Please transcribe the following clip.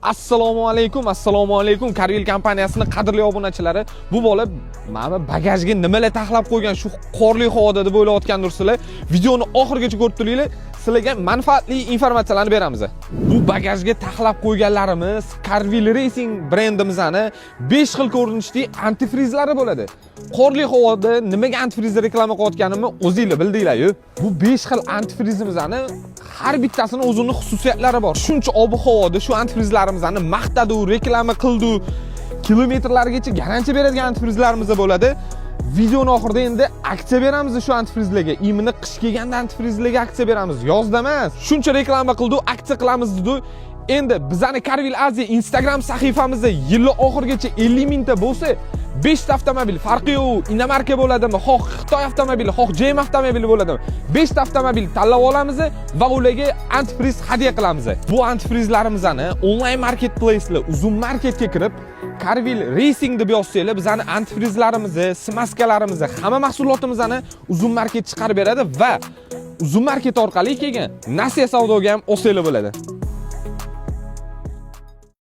Assalomu alaykum. Carvil kompaniyasining qadrli obunachilari. Bu bola mana bagajga nimalar taxlab qo'ygan shu qorli havoda deb o'ylayotgandirsizlar. Videoni oxirigacha ko'rib turinglar. Sizlarga manfaatli informatsiyalarni beramiz. Bu bagajga taxlab qo'yganlarimiz Carvil Racing brendimizning 5 xil ko'rinishdagi antifrizlari bo'ladi. Qorli havoda nimaga antifriz reklama qilayotganimni o'zingizlar bildinglar-ku. Bu 5 xil antifrizimizning har bittasining o'zining xususiyatlari bor. Shuncha ob-havoda shu antifrizlarimizni maqtadi, reklama qildi. Kilometrlargacha garantiya beradigan antifrizlarimiz bo'ladi. Videoning oxirida endi aksiya beramiz shu antifrizlarga. Imini qish kelganda antifrizlarga aksiya beramiz. Yozda emas. Shuncha reklama qildi, aksiya qilamiz dedi. Endi bizning Carvil Aziya Instagram sahifamizda yilning oxirigacha 50 mingta bo'lsa, 5 ta avtomobil farqi yo'q. Inomarka bo'ladimi, xoh Xitoy avtomobili, xoh JM avtomobili bo'ladimi? 5 ta avtomobil tanlab olamiz va ularga antifriz hadya qilamiz. Bu antifrizlarimizni onlayn marketplace'lar, uzun marketga kirib, Carvil Racing deb yozsanglar, bizning antifrizlarimizni, smaskalarimizni, hamma mahsulotimizni uzun market chiqarib beradi va uzun market orqali kelgan Nasiya savdoga ham olsanglar bo'ladi.